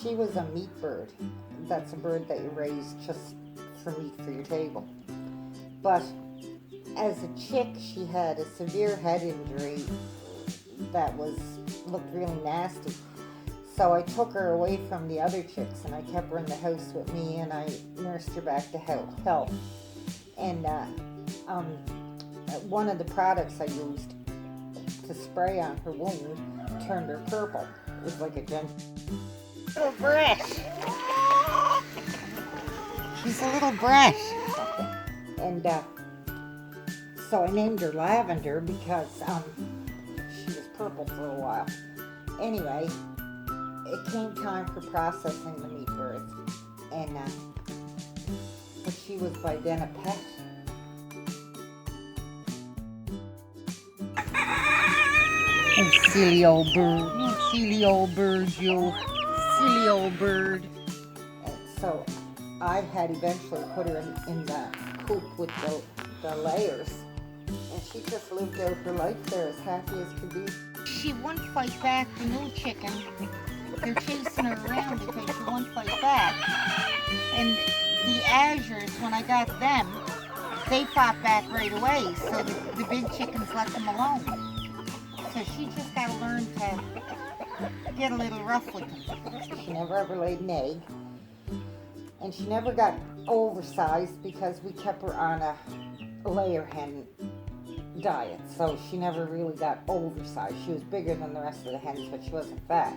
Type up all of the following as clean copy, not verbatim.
She was a meat bird. That's a bird that you raise just for meat for your table. But as a chick, she had a severe head injury that looked really nasty. So I took her away from the other chicks and I kept her in the house with me and I nursed her back to health. And one of the products I used to spray on her wound turned her purple. It was like a gentle little brat. She's a little brat. And so I named her Lavender because she was purple for a while. Anyway, it came time for processing the meat birds, and but she was by then a pet. Oh, silly old bird. Oh, silly old bird, you. Silly old bird. And so I had eventually put her in the coop with the layers. And she just lived out her life there as happy as could be. She won't fight back the new chicken. They're chasing her around because she won't fight back. And the azures, when I got them, they fought back right away. So the big chickens let them alone. So she just got to learn to get a little rough with them. She never ever laid an egg. And she never got oversized because we kept her on a layer hen diet. So she never really got oversized. She was bigger than the rest of the hens, but she wasn't fat.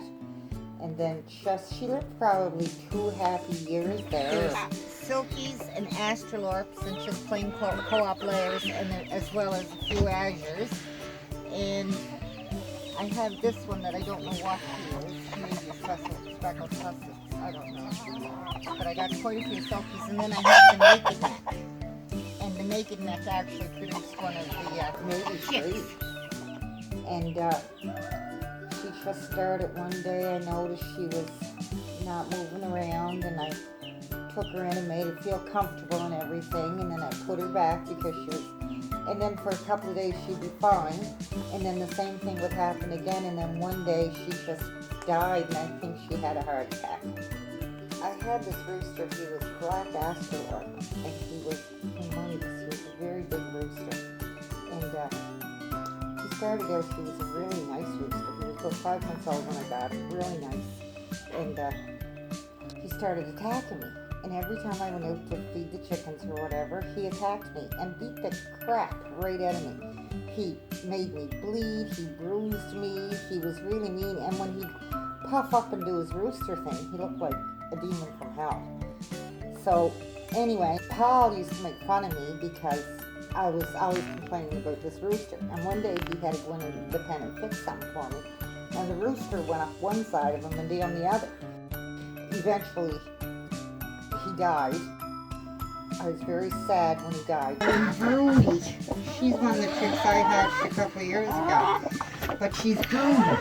And then she lived probably 2 happy years there. There's silkies and astrolorps and just plain co-op layers, and as well as a few azures. And I have this one that I don't know what she is. Maybe a speckled sussex. I don't know. But I got quite a few silkies, and then I have the naked neck. And the naked neck actually produced one of the maybe chicks. And she just started one day. I noticed she was not moving around, and I took her in and made her feel comfortable and everything, and then I put her back because she was, and then for a couple of days she'd be fine, and then the same thing would happen again, and then one day she just died, and I think she had a heart attack. I had this rooster. He was black astrolorp, and he was humongous. He was a very big rooster, and he started out, he was a really nice rooster. He was about 5 months old when I got him, really nice, and he started attacking me. And every time I went out to feed the chickens or whatever, he attacked me and beat the crap right out of me. He made me bleed, he bruised me, he was really mean, and when he'd puff up and do his rooster thing, he looked like a demon from hell. So anyway, Paul used to make fun of me because I was always complaining about this rooster. And one day he had to go in the pen and fix something for me. And the rooster went up one side of him and down the other. Eventually, he died. I was very sad when he died. Brody, she's one of the chicks I hatched a couple of years ago. But she's broody.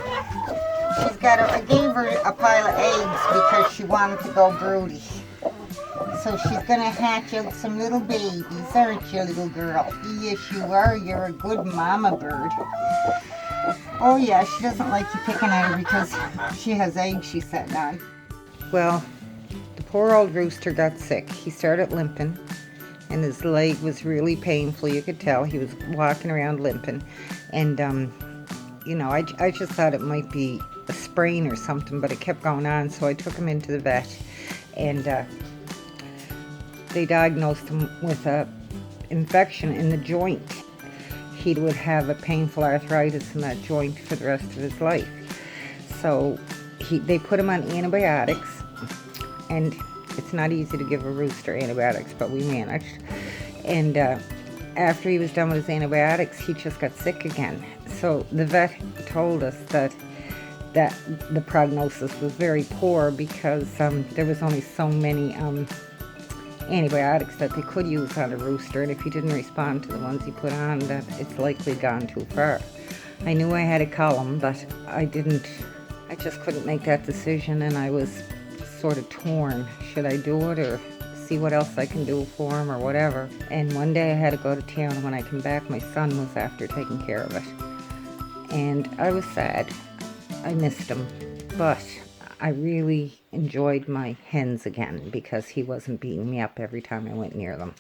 I gave her a pile of eggs because she wanted to go broody. So she's going to hatch out some little babies, aren't you, little girl? Yes, you are. You're a good mama bird. Oh, yeah, she doesn't like you picking at her because she has eggs she's sitting on. Well, the poor old rooster got sick. He started limping, and his leg was really painful. You could tell he was walking around limping. And, I just thought it might be a sprain or something, but it kept going on. So I took him into the vet, and they diagnosed him with an infection in the joint. He would have a painful arthritis in that joint for the rest of his life. So they put him on antibiotics, and it's not easy to give a rooster antibiotics, but we managed. And after he was done with his antibiotics, he just got sick again. So the vet told us that the prognosis was very poor because there was only so many antibiotics that they could use on a rooster, and if he didn't respond to the ones he put on, that it's likely gone too far. I knew I had to cull him, but I just couldn't make that decision, and I was sort of torn. Should I do it or see what else I can do for him or whatever? And one day I had to go to town, and when I came back, my son was after taking care of it. And I was sad. I missed him. But I really enjoyed my hens again because he wasn't beating me up every time I went near them.